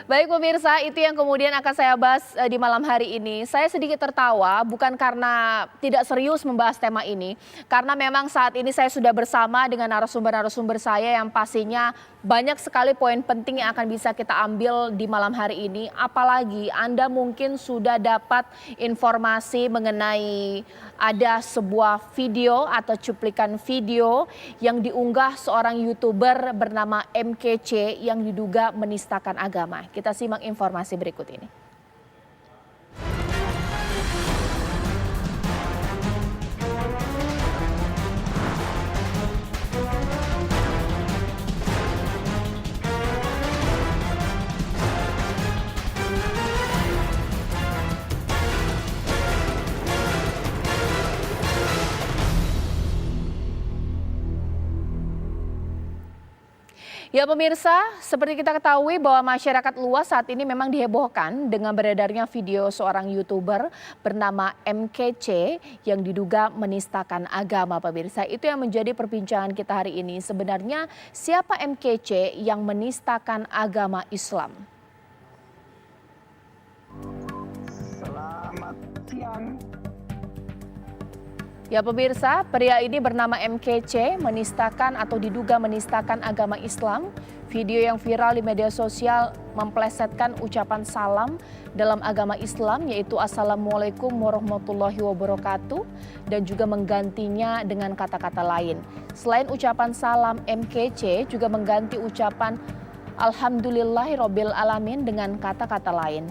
Baik pemirsa, itu yang kemudian akan saya bahas di malam hari ini. Saya sedikit tertawa bukan karena tidak serius membahas tema ini, karena memang saat ini saya sudah bersama dengan narasumber-narasumber saya yang pastinya banyak sekali poin penting yang akan bisa kita ambil di malam hari ini. Apalagi Anda mungkin sudah dapat informasi mengenai ada sebuah video atau cuplikan video yang diunggah seorang YouTuber bernama MKC yang diduga menistakan agama. Kita simak informasi berikut ini. Ya pemirsa, seperti kita ketahui bahwa masyarakat luas saat ini memang dihebohkan dengan beredarnya video seorang YouTuber bernama MKC yang diduga menistakan agama pemirsa. Itu yang menjadi perbincangan kita hari ini. Sebenarnya siapa MKC yang menistakan agama Islam? Selamat siang. Ya pemirsa, pria ini bernama MKC menistakan atau diduga menistakan agama Islam. Video yang viral di media sosial memplesetkan ucapan salam dalam agama Islam yaitu Assalamualaikum warahmatullahi wabarakatuh dan juga menggantinya dengan kata-kata lain. Selain ucapan salam, MKC juga mengganti ucapan Alhamdulillahirobbil alamin dengan kata-kata lain.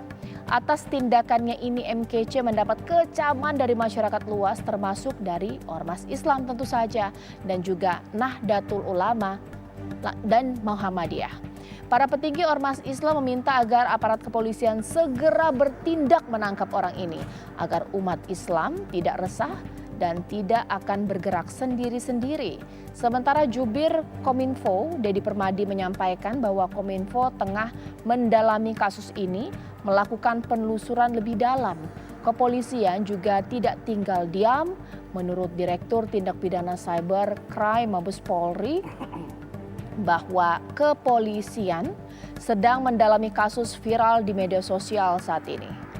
Atas tindakannya ini MKC mendapat kecaman dari masyarakat luas termasuk dari Ormas Islam tentu saja dan juga Nahdlatul Ulama dan Muhammadiyah. Para petinggi Ormas Islam meminta agar aparat kepolisian segera bertindak menangkap orang ini agar umat Islam tidak resah dan tidak akan bergerak sendiri-sendiri. Sementara Jubir Kominfo, Dedi Permadi menyampaikan bahwa Kominfo tengah mendalami kasus ini, melakukan penelusuran lebih dalam. Kepolisian juga tidak tinggal diam. Menurut Direktur Tindak Pidana Cyber Crime Mabes Polri, bahwa kepolisian sedang mendalami kasus viral di media sosial saat ini.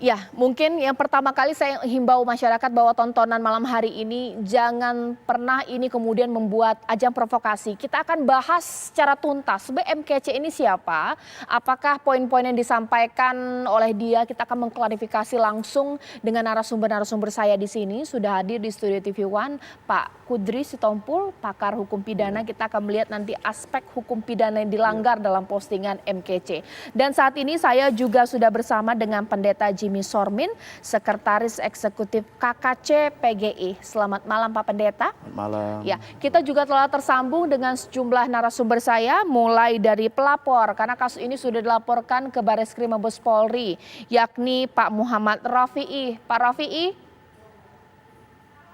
Ya, mungkin yang pertama kali saya himbau masyarakat bahwa tontonan malam hari ini jangan pernah ini kemudian membuat ajang provokasi. Kita akan bahas secara tuntas sebenarnya MKC ini siapa, apakah poin-poin yang disampaikan oleh dia. Kita akan mengklarifikasi langsung dengan narasumber-narasumber saya di sini. Sudah hadir di Studio TV One Pak Kudri Sitompul, pakar hukum pidana. Kita akan melihat nanti aspek hukum pidana yang dilanggar dalam postingan MKC. Dan saat ini saya juga sudah bersama dengan Pendeta Jimmy Sormin, Sekretaris Eksekutif KKC PGI. Selamat malam Pak Pendeta. Selamat malam. Ya, kita juga telah tersambung dengan sejumlah narasumber saya, mulai dari pelapor, karena kasus ini sudah dilaporkan ke Bareskrim Mabes Polri, yakni Pak Muhammad Rafi'i. Pak Rafi'i.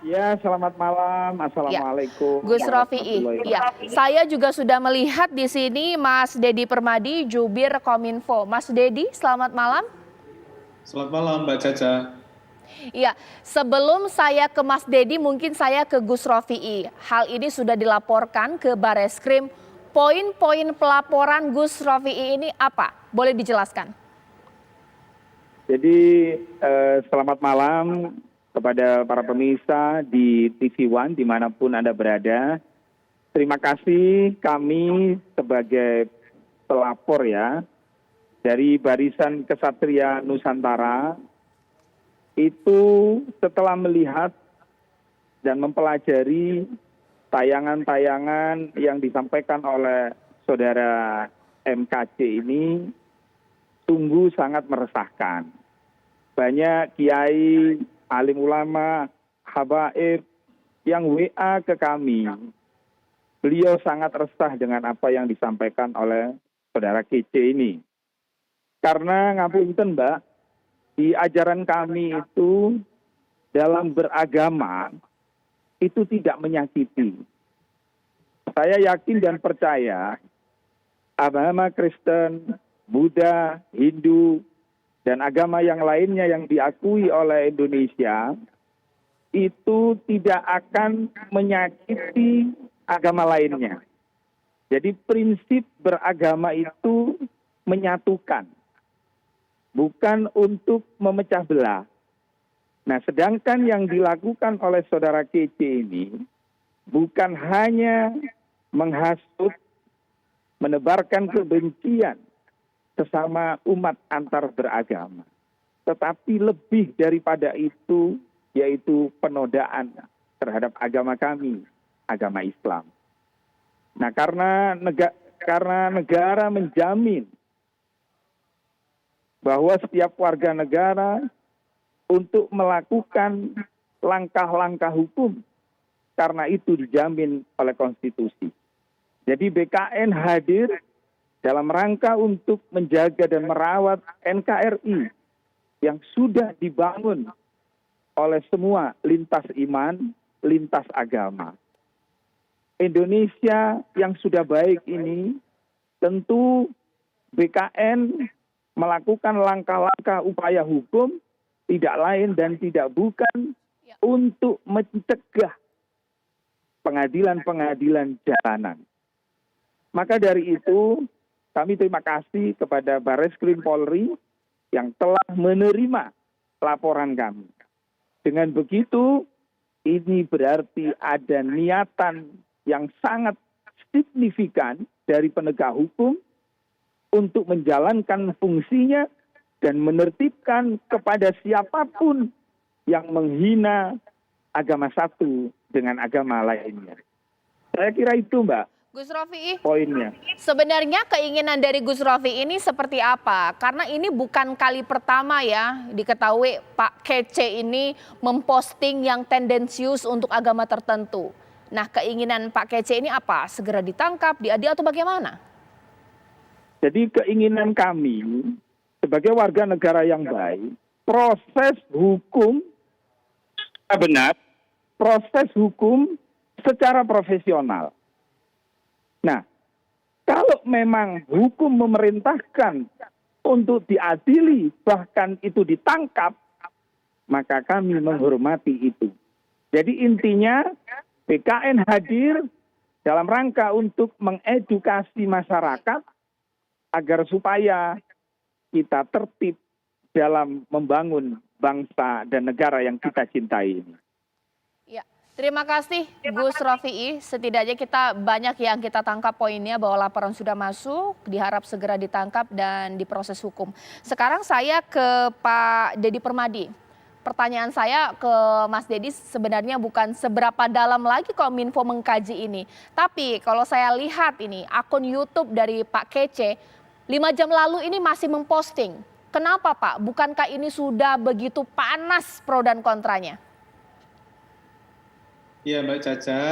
Ya, selamat malam. Assalamualaikum. Gus Rafi'i. Ya, saya juga sudah melihat di sini Mas Dedi Permadi, Jubir Kominfo. Mas Dedi, selamat malam. Selamat malam Mbak Caca. Iya, sebelum saya ke Mas Dedi, mungkin saya ke Gus Rafi'i. Hal ini sudah dilaporkan ke Bareskrim. Poin-poin pelaporan Gus Rafi'i ini apa? Boleh dijelaskan? Jadi selamat malam kepada para pemirsa di TV One dimanapun Anda berada. Terima kasih kami sebagai pelapor ya dari Barisan Kesatria Nusantara itu setelah melihat dan mempelajari tayangan-tayangan yang disampaikan oleh saudara MKC ini sungguh sangat meresahkan. Banyak kiai, alim ulama, habaib yang WA ke kami. Beliau sangat resah dengan apa yang disampaikan oleh saudara KC ini. Karena ngapunten Mbak, di ajaran kami itu dalam beragama itu tidak menyakiti. Saya yakin dan percaya agama Kristen, Buddha, Hindu, dan agama yang lainnya yang diakui oleh Indonesia itu tidak akan menyakiti agama lainnya. Jadi prinsip beragama itu menyatukan, bukan untuk memecah belah. Nah, sedangkan yang dilakukan oleh saudara Kece ini bukan hanya menghasut, menebarkan kebencian sesama umat antar beragama, tetapi lebih daripada itu, yaitu penodaan terhadap agama kami, agama Islam. Nah, karena negara menjamin bahwa setiap warga negara untuk melakukan langkah-langkah hukum, karena itu dijamin oleh konstitusi. Jadi BKN hadir dalam rangka untuk menjaga dan merawat NKRI yang sudah dibangun oleh semua lintas iman, lintas agama. Indonesia yang sudah baik ini, tentu BKN melakukan langkah-langkah upaya hukum tidak lain dan tidak bukan untuk mencegah pengadilan-pengadilan jalanan. Maka dari itu, kami terima kasih kepada Barreskrim Polri yang telah menerima laporan kami. Dengan begitu, ini berarti ada niatan yang sangat signifikan dari penegak hukum untuk menjalankan fungsinya dan menertibkan kepada siapapun yang menghina agama satu dengan agama lainnya. Saya kira itu, Mbak, Gus Rofi'i, poinnya. sebenarnya keinginan dari Gus Rofi'i ini seperti apa? Karena ini bukan kali pertama ya diketahui Pak Kece ini memposting yang tendensius untuk agama tertentu. Nah, keinginan Pak Kece ini apa? Segera ditangkap, diadili atau bagaimana? Jadi keinginan kami sebagai warga negara yang baik, proses hukum benar, proses hukum secara profesional. Nah, kalau memang hukum memerintahkan untuk diadili, bahkan itu ditangkap, maka kami menghormati itu. Jadi intinya BKN hadir dalam rangka untuk mengedukasi masyarakat agar supaya kita tertib dalam membangun bangsa dan negara yang kita cintai ini. Ya, terima kasih Gus Rofi'i. Setidaknya kita banyak yang kita tangkap poinnya bahwa laporan sudah masuk, diharap segera ditangkap dan diproses hukum. Sekarang saya ke Pak Dedi Permadi. Pertanyaan saya ke Mas Dedi sebenarnya bukan seberapa dalam lagi Kominfo mengkaji ini. Tapi kalau saya lihat ini akun YouTube dari Pak Kece 5 jam lalu ini masih memposting. Kenapa Pak? Bukankah ini sudah begitu panas pro dan kontranya? Ya Mbak Caca,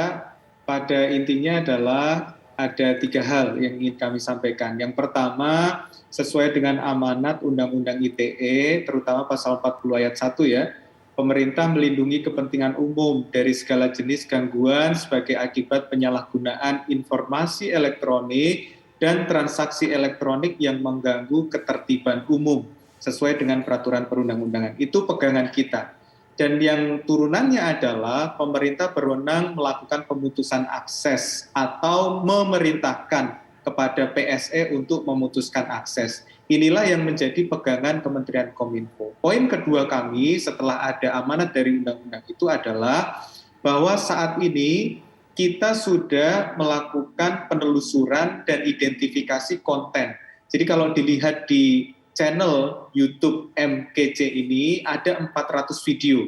pada intinya adalah ada 3 hal yang ingin kami sampaikan. Yang pertama, sesuai dengan amanat Undang-Undang ITE, terutama pasal 40 ayat 1 ya, pemerintah melindungi kepentingan umum dari segala jenis gangguan sebagai akibat penyalahgunaan informasi elektronik dan transaksi elektronik yang mengganggu ketertiban umum sesuai dengan peraturan perundang-undangan. Itu pegangan kita. Dan yang turunannya adalah pemerintah berwenang melakukan pemutusan akses atau memerintahkan kepada PSE untuk memutuskan akses. Inilah yang menjadi pegangan Kementerian Kominfo. Poin kedua kami setelah ada amanat dari undang-undang itu adalah bahwa saat ini kita sudah melakukan penelusuran dan identifikasi konten. Jadi kalau dilihat di channel YouTube MKC ini ada 400 video.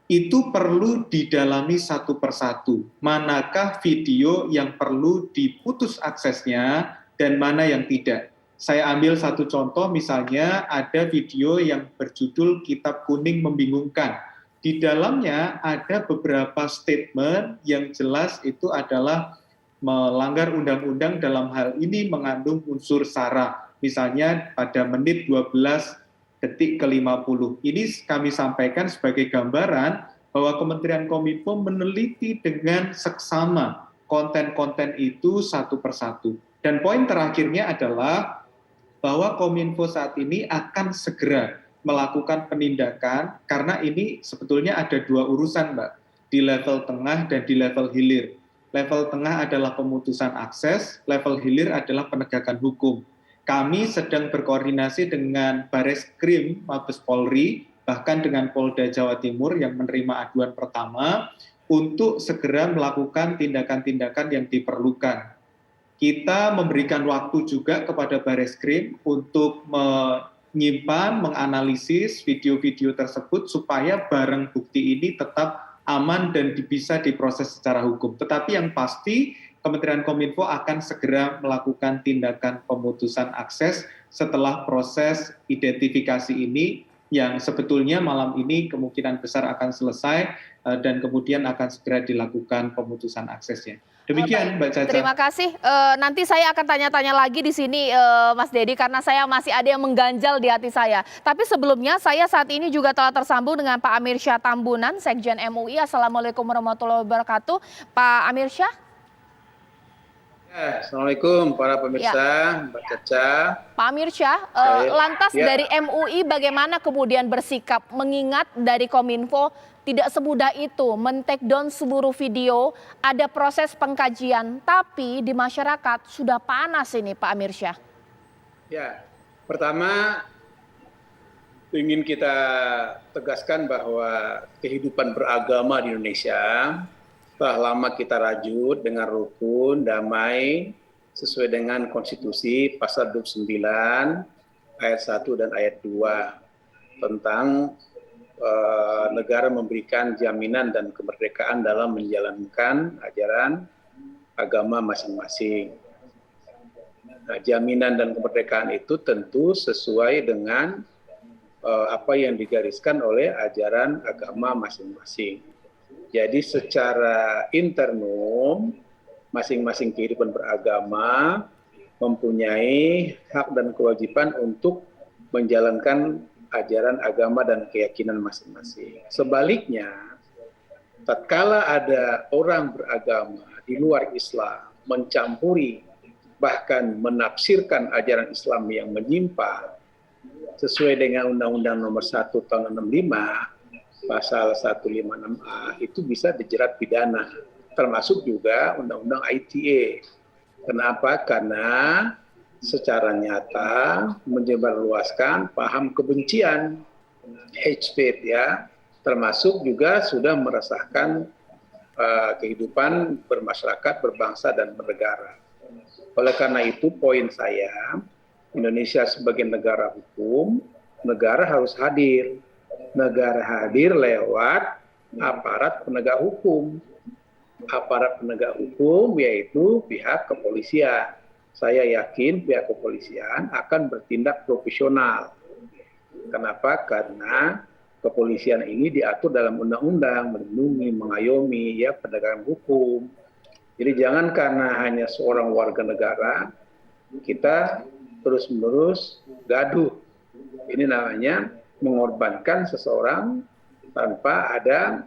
Itu perlu didalami satu persatu. Manakah video yang perlu diputus aksesnya dan mana yang tidak. Saya ambil satu contoh, misalnya ada video yang berjudul Kitab Kuning Membingungkan. Di dalamnya ada beberapa statement yang jelas itu adalah melanggar undang-undang, dalam hal ini mengandung unsur sara. Misalnya pada menit 12:50. Ini kami sampaikan sebagai gambaran bahwa Kementerian Kominfo meneliti dengan seksama konten-konten itu satu persatu. Dan poin terakhirnya adalah bahwa Kominfo saat ini akan segera melakukan penindakan karena ini sebetulnya ada dua urusan, Mbak, di level tengah dan di level hilir. Level tengah adalah pemutusan akses, level hilir adalah penegakan hukum. Kami sedang berkoordinasi dengan Bareskrim Mabes Polri, bahkan dengan Polda Jawa Timur yang menerima aduan pertama, untuk segera melakukan tindakan-tindakan yang diperlukan. Kita memberikan waktu juga kepada Bareskrim untuk menyimpan, menganalisis video-video tersebut supaya barang bukti ini tetap aman dan bisa diproses secara hukum. Tetapi yang pasti Kementerian Kominfo akan segera melakukan tindakan pemutusan akses setelah proses identifikasi ini yang sebetulnya malam ini kemungkinan besar akan selesai dan kemudian akan segera dilakukan pemutusan aksesnya. Demikian Mbak Caca. Terima kasih. Nanti saya akan tanya-tanya lagi di sini Mas Dedi karena saya masih ada yang mengganjal di hati saya. Tapi sebelumnya saya saat ini juga telah tersambung dengan Pak Amirsyah Tambunan, Sekjen MUI. Assalamualaikum warahmatullahi wabarakatuh. Pak Amirsyah. Assalamualaikum para pemirsa, Mbak Caca. Pak Amirsyah, lantas dari MUI bagaimana kemudian bersikap mengingat dari Kominfo tidak semudah itu men-take down seluruh video, ada proses pengkajian, tapi di masyarakat sudah panas ini Pak Amirsyah. Ya, pertama ingin kita tegaskan bahwa kehidupan beragama di Indonesia telah lama kita rajut dengan rukun, damai, sesuai dengan konstitusi pasal 29 ayat 1 dan ayat 2 tentang negara memberikan jaminan dan kemerdekaan dalam menjalankan ajaran agama masing-masing. Nah, jaminan dan kemerdekaan itu tentu sesuai dengan apa yang digariskan oleh ajaran agama masing-masing. Jadi secara internum, masing-masing kehidupan beragama mempunyai hak dan kewajiban untuk menjalankan ajaran agama dan keyakinan masing-masing. Sebaliknya, tatkala ada orang beragama di luar Islam mencampuri bahkan menafsirkan ajaran Islam yang menyimpang sesuai dengan Undang-Undang Nomor 1 Tahun 65 Pasal 156A itu bisa dijerat pidana, termasuk juga Undang-Undang ITE. Kenapa? Karena secara nyata menyebarluaskan paham kebencian, hate speech ya, termasuk juga sudah meresahkan kehidupan bermasyarakat, berbangsa dan bernegara. Oleh karena itu poin saya, Indonesia sebagai negara hukum, negara harus hadir. Negara hadir lewat aparat penegak hukum. Aparat penegak hukum yaitu pihak kepolisian. Saya yakin pihak kepolisian akan bertindak profesional. Kenapa? Karena kepolisian ini diatur dalam undang-undang, melindungi, mengayomi ya penegakan hukum. Jadi jangan karena hanya seorang warga negara kita terus-menerus gaduh. Ini namanya mengorbankan seseorang tanpa ada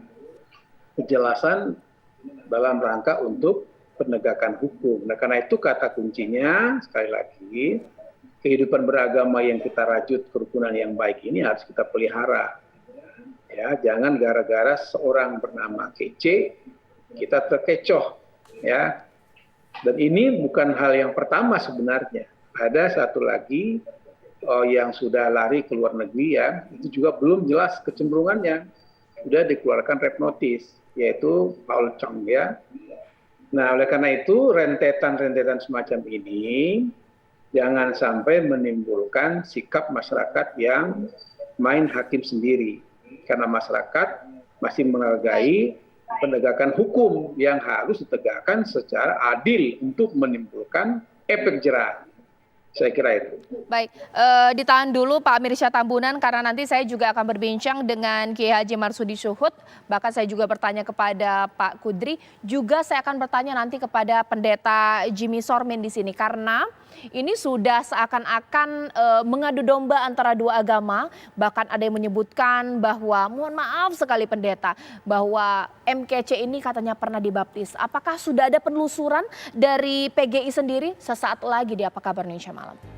kejelasan dalam rangka untuk penegakan hukum. Nah, karena itu kata kuncinya sekali lagi kehidupan beragama yang kita rajut kerukunan yang baik ini harus kita pelihara. Ya, jangan gara-gara seorang bernama kece kita terkecoh, ya. Dan ini bukan hal yang pertama sebenarnya. Ada satu lagi yang sudah lari ke luar negeri ya, itu juga belum jelas kecenderungannya. Sudah dikeluarkan red notice, yaitu Paul Chong ya. Nah, oleh karena itu rentetan-rentetan semacam ini jangan sampai menimbulkan sikap masyarakat yang main hakim sendiri. Karena masyarakat masih menghargai penegakan hukum yang harus ditegakkan secara adil untuk menimbulkan efek jerah. Saya kira itu. Baik, ditahan dulu Pak Amirsyah Tambunan karena nanti saya juga akan berbincang dengan Kiai Haji Marsudi Syuhud. Bahkan saya juga bertanya kepada Pak Kudri. Juga saya akan bertanya nanti kepada Pendeta Jimmy Sormin di sini karena ini sudah seakan-akan mengadu domba antara dua agama. Bahkan ada yang menyebutkan bahwa, mohon maaf sekali pendeta, bahwa MKC ini katanya pernah dibaptis. Apakah sudah ada penelusuran dari PGI sendiri? Sesaat lagi di Apa Kabar Indonesia Malam.